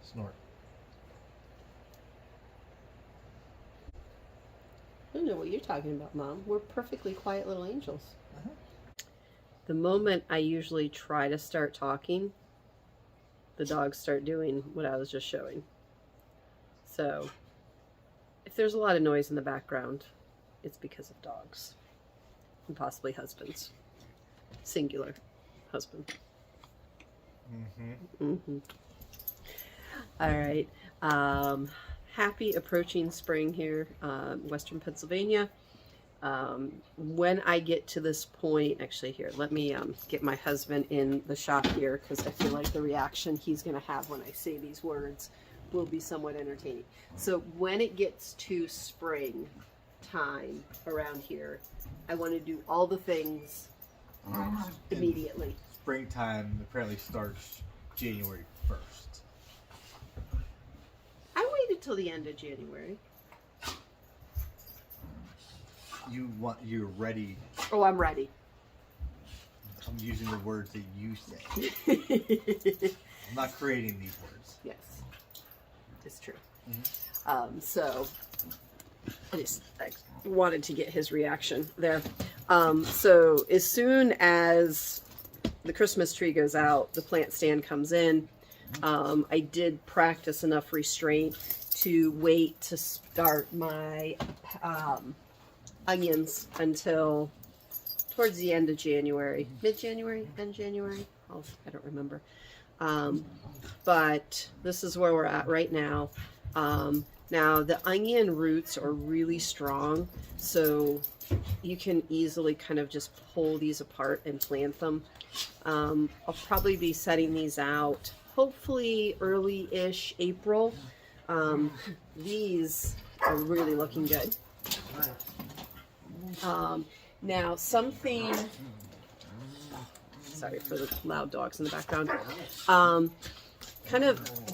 Snort. I don't know what you're talking about, Mom. We're perfectly quiet little angels. The moment I usually try to start talking, the dogs start doing what I was just showing. So if there's a lot of noise in the background, it's because of dogs and possibly husbands. Singular husband. All right. Happy approaching spring here, Western Pennsylvania. When I get to this point, actually here, let me get my husband in the shop here, because I feel like the reaction he's going to have when I say these words will be somewhat entertaining. So when it gets to spring time around here, I want to do all the things immediately. Springtime apparently starts January 1st. I waited till the end of January. You're ready. Oh, I'm ready. I'm using the words that you say. I'm not creating these words. Yes, it's true. So I wanted to get his reaction there. So as soon as the Christmas tree goes out, the plant stand comes in. I did practice enough restraint to wait to start my onions until towards the end of January, mid-January, end January. I don't remember. But this is where we're at right now. Now the onion roots are really strong, so you can easily kind of just pull these apart and plant them. I'll probably be setting these out hopefully early-ish April. These are really looking good. Now something, sorry for the loud dogs in the background.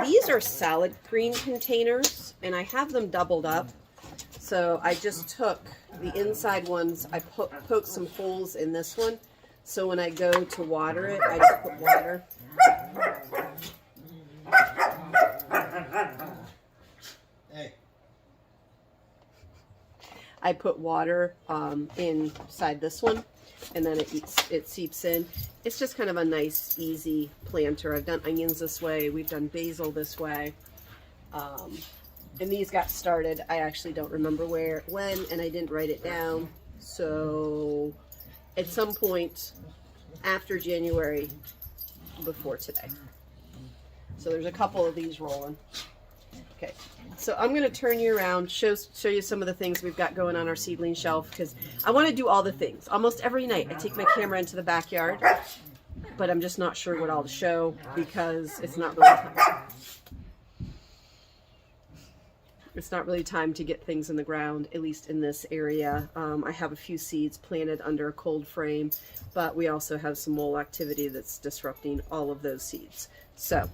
These are salad green containers, and I have them doubled up. So I just took the inside ones, I poked some holes in this one. So when I go to water it, I just put water. Hey. I put water inside this one, and then it seeps in. It's just kind of a nice, easy planter. I've done onions this way. We've done basil this way. And these got started. I actually don't remember when, and I didn't write it down. So at some point after January, before today. So there's a couple of these rolling. Okay, so I'm going to turn you around, show you some of the things we've got going on our seedling shelf, because I want to do all the things. Almost every night I take my camera into the backyard, but I'm just not sure what all to show because it's not really time. It's not really time to get things in the ground, at least in this area. I have a few seeds planted under a cold frame, but we also have some mole activity that's disrupting all of those seeds. So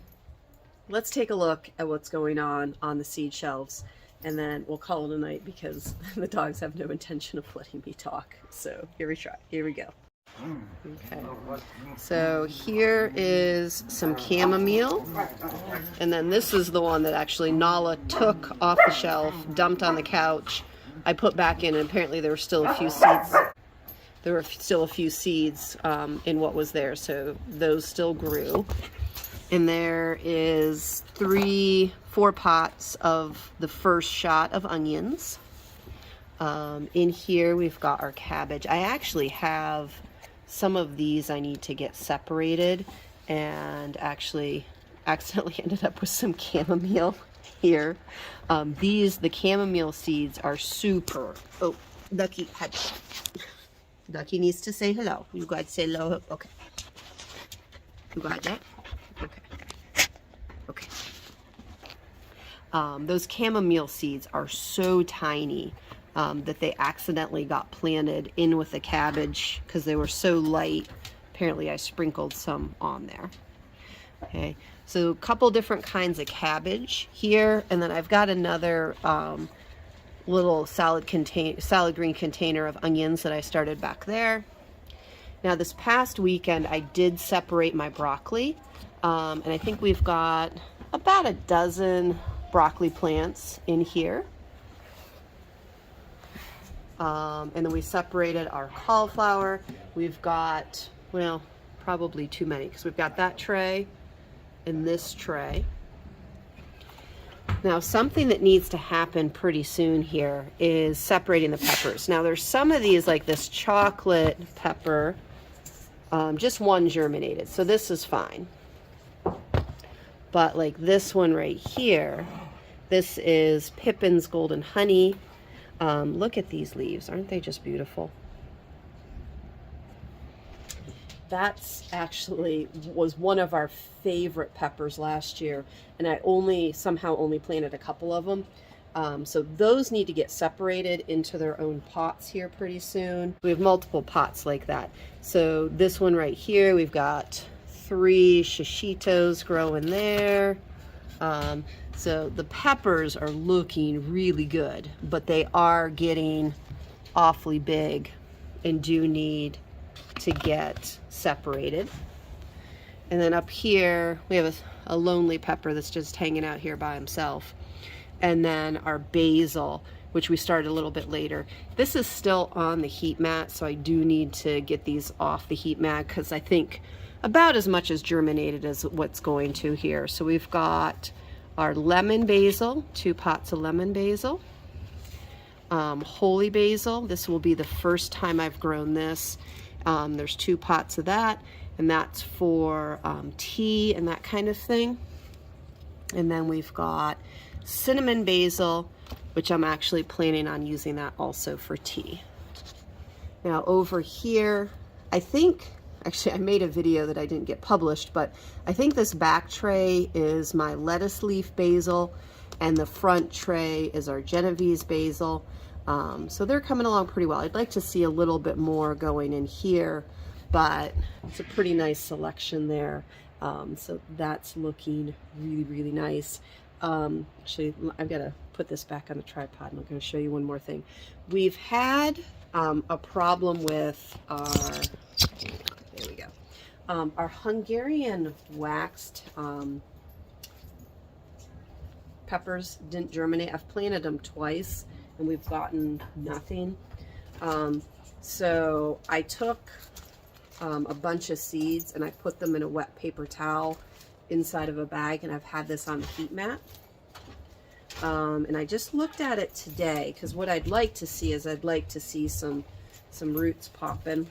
let's take a look at what's going on the seed shelves, and then we'll call it a night because the dogs have no intention of letting me talk. So here we go. Okay, so here is some chamomile, and then this is the one that actually Nala took off the shelf, dumped on the couch. I put back in, and apparently there were still a few seeds. There were still a few seeds in what was there, so those still grew. And there is 4 pots of the first shot of onions. In here we've got our cabbage. I actually have some of these I need to get separated, and actually accidentally ended up with some chamomile here. The chamomile seeds are super. Oh, Ducky, Ducky needs to say hello. You guys say hello. Okay. You got that? Okay. Those chamomile seeds are so tiny that they accidentally got planted in with the cabbage because they were so light. Apparently I sprinkled some on there. Okay, so a couple different kinds of cabbage here, and then I've got another little salad green container of onions that I started back there. Now this past weekend I did separate my broccoli, and I think we've got about a dozen broccoli plants in here. And then we separated our cauliflower. We've got, well, probably too many because we've got that tray and this tray. Now something that needs to happen pretty soon here is separating the peppers. Now there's some of these, like this chocolate pepper, just one germinated, so this is fine. But like this one right here, this is Pippin's Golden Honey. Look at these leaves, aren't they just beautiful? That's actually was one of our favorite peppers last year, and I somehow only planted a couple of them. So those need to get separated into their own pots here pretty soon. We have multiple pots like that. So this one right here, we've got 3 shishitos growing there. So the peppers are looking really good, but they are getting awfully big and do need to get separated. And then up here we have a lonely pepper that's just hanging out here by himself. And then our basil, which we started a little bit later. This is still on the heat mat, so I do need to get these off the heat mat because I think about as much as germinated as what's going to here. So we've got our lemon basil, 2 pots of lemon basil. Holy basil, this will be the first time I've grown this. There's 2 pots of that, and that's for tea and that kind of thing. And then we've got cinnamon basil, which I'm actually planning on using that also for tea. Now over here, actually I made a video that I didn't get published, but I think this back tray is my lettuce leaf basil, and the front tray is our Genovese basil. So they're coming along pretty well. I'd like to see a little bit more going in here, but it's a pretty nice selection there. So that's looking really, really nice. Actually, I've got to put this back on the tripod, and I'm going to show you one more thing. We've had a problem with there we go. Our Hungarian waxed peppers didn't germinate. I've planted them twice, and we've gotten nothing. So I took a bunch of seeds and I put them in a wet paper towel inside of a bag, and I've had this on the heat mat. And I just looked at it today because what I'd like to see is I'd like to see some roots popping.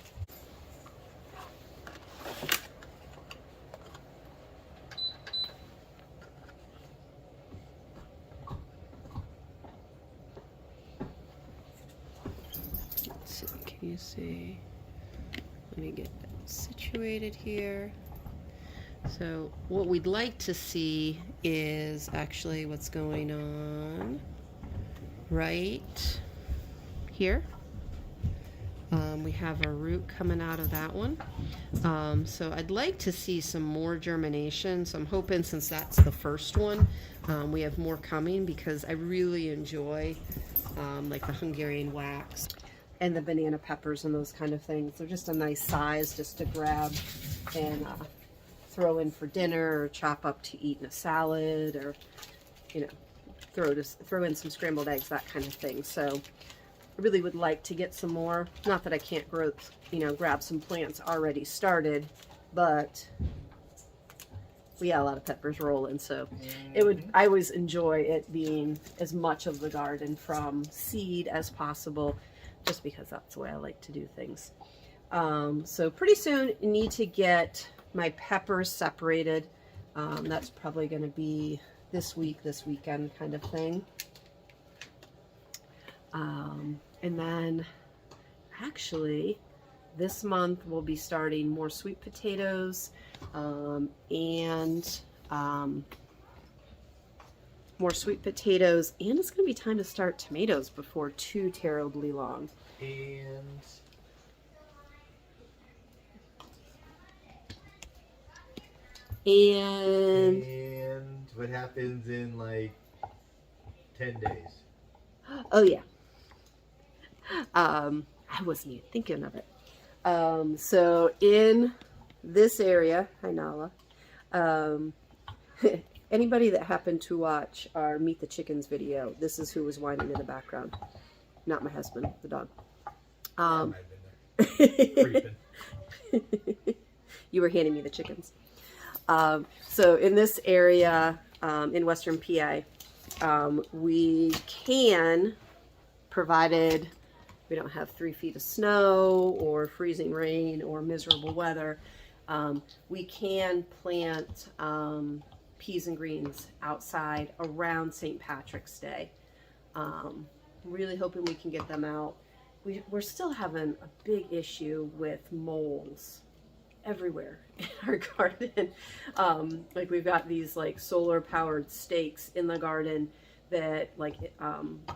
So can you see? Let me get that situated here. So what we'd like to see is actually what's going on right here. We have a root coming out of that one. So I'd like to see some more germination. So I'm hoping, since that's the first one, we have more coming, because I really enjoy like the Hungarian wax and the banana peppers and those kind of things. They're just a nice size just to grab and throw in for dinner, or chop up to eat in a salad, or throw in some scrambled eggs, that kind of thing. So I really would like to get some more. Not that I can't grow, grab some plants already started, but we got a lot of peppers rolling, so I always enjoy it being as much of the garden from seed as possible, just because that's the way I like to do things. So pretty soon I need to get my peppers separated. That's probably going to be this weekend kind of thing. And then actually this month we'll be starting more sweet potatoes, and more sweet potatoes, and it's going to be time to start tomatoes before too terribly long. And what happens in like 10 days? Oh yeah. I wasn't even thinking of it. So in this area, hi Nala, anybody that happened to watch our Meet the Chickens video, this is who was whining in the background. Not my husband, the dog. I might have been there. Creeping. You were handing me the chickens. So in this area, in Western PA, we can, provided we don't have 3 feet of snow or freezing rain or miserable weather, we can plant peas and greens outside around St. Patrick's Day. Really hoping we can get them out. We're still having a big issue with moles everywhere in our garden. Like we've got these like solar powered stakes in the garden that like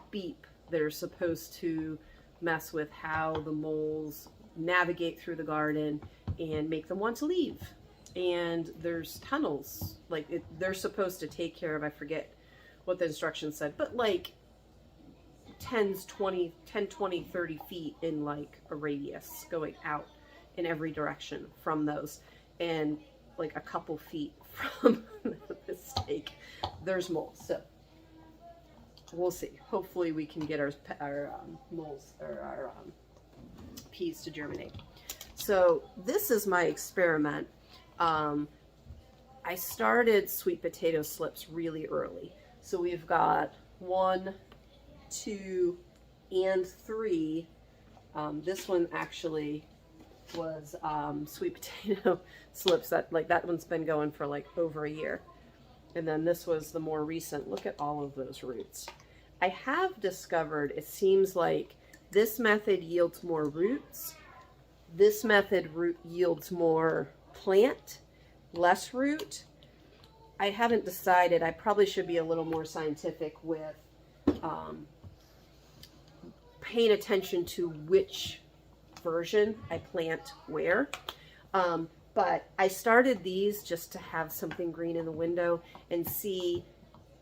beep. They're supposed to mess with how the moles navigate through the garden and make them want to leave. And there's tunnels, like they're supposed to take care of, I forget what the instructions said, but like 10, 20, 30 feet in like a radius going out in every direction from those. And like a couple feet from the stake, there's moles. So we'll see. Hopefully we can get our moles or our peas to germinate. So this is my experiment. I started sweet potato slips really early. So we've got 1, 2, and 3. This one actually was sweet potato slips that one's been going for like over a year. And then this was the more recent. Look at all of those roots. I have discovered it seems like this method yields more roots. This method yields more plant, less root. I haven't decided. I probably should be a little more scientific with paying attention to which version I plant where. But I started these just to have something green in the window and see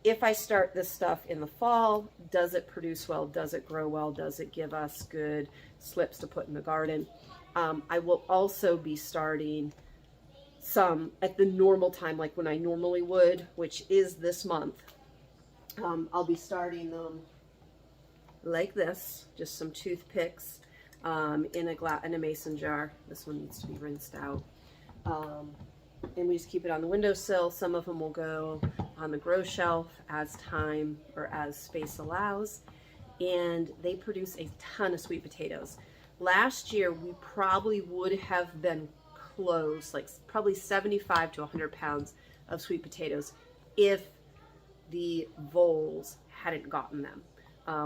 if I start this stuff in the fall, does it produce well? Does it grow well? Does it give us good slips to put in the garden? I will also be starting some at the normal time, like when I normally would, which is this month. I'll be starting them like this, just some toothpicks in a mason jar. This one needs to be rinsed out. And we just keep it on the windowsill. Some of them will go on the grow shelf as time or as space allows. And they produce a ton of sweet potatoes. Last year, we probably would have been close, like probably 75 to 100 pounds of sweet potatoes if the voles hadn't gotten them.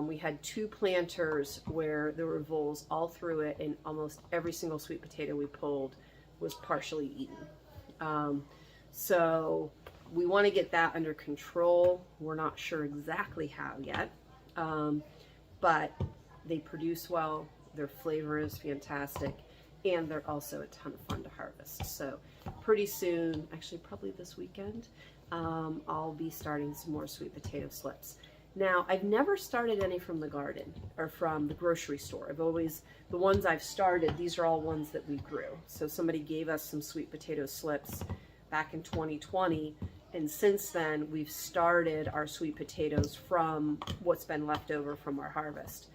We had 2 planters where there were voles all through it, and almost every single sweet potato we pulled was partially eaten. So we want to get that under control. We're not sure exactly how yet, but they produce well. Their flavor is fantastic, and they're also a ton of fun to harvest. So pretty soon, actually probably this weekend, I'll be starting some more sweet potato slips. Now, I've never started any from the garden or from the grocery store. I've always, the ones I've started, these are all ones that we grew. So somebody gave us some sweet potato slips back in 2020, and since then we've started our sweet potatoes from what's been left over from our harvest.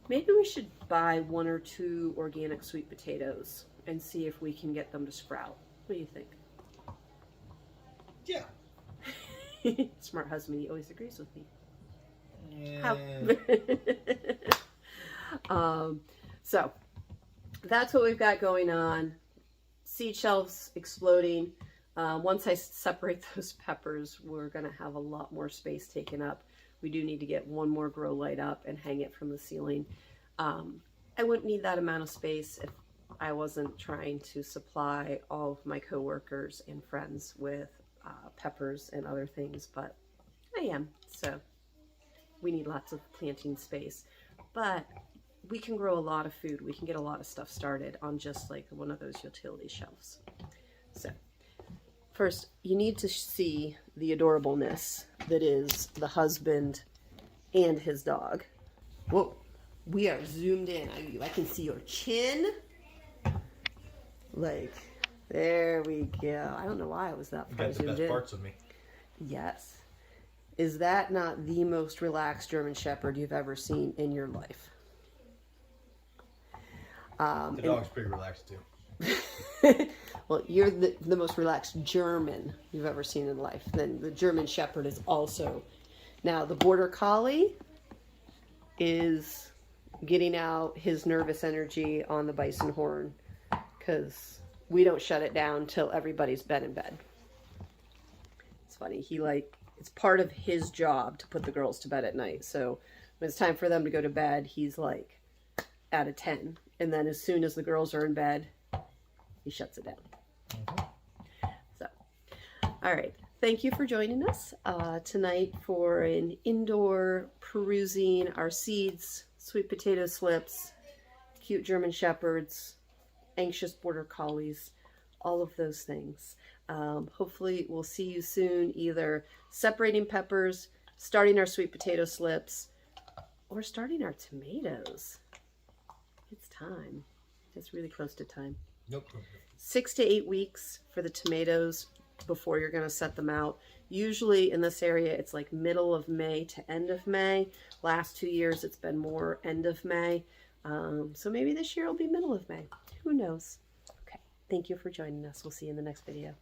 Maybe we should buy 1 or 2 organic sweet potatoes and see if we can get them to sprout. What do you think? Yeah. Smart husband, he always agrees with me. Yeah. So that's what we've got going on. Seed shelves exploding. Once I separate those peppers, we're going to have a lot more space taken up. We do need to get 1 more grow light up and hang it from the ceiling. I wouldn't need that amount of space if I wasn't trying to supply all of my coworkers and friends with peppers and other things, but I am. So we need lots of planting space, but we can grow a lot of food. We can get a lot of stuff started on just like one of those utility shelves. So first, you need to see the adorableness that is the husband and his dog. Whoa, we are zoomed in. I can see your chin. Like, there we go. I don't know why I was that far You got the zoomed best in. parts of me. Yes. Is that not the most relaxed German Shepherd you've ever seen in your life? The dog's pretty relaxed too. Well, you're the most relaxed German you've ever seen in life. Then the German Shepherd is also. Now, the Border Collie is getting out his nervous energy on the bison horn because we don't shut it down till everybody's been in bed. It's funny. It's part of his job to put the girls to bed at night. So when it's time for them to go to bed, he's like at a 10. And then as soon as the girls are in bed, he shuts it down. So, all right. Thank you for joining us tonight for an indoor perusing our seeds, sweet potato slips, cute German Shepherds, anxious Border Collies, all of those things. Hopefully we'll see you soon, either separating peppers, starting our sweet potato slips, or starting our tomatoes. It's time. It's really close to time. Nope. 6 to 8 weeks for the tomatoes before you're going to set them out. Usually in this area, it's like middle of May to end of May. Last 2 years, it's been more end of May. So maybe this year will be middle of May. Who knows? Okay. Thank you for joining us. We'll see you in the next video.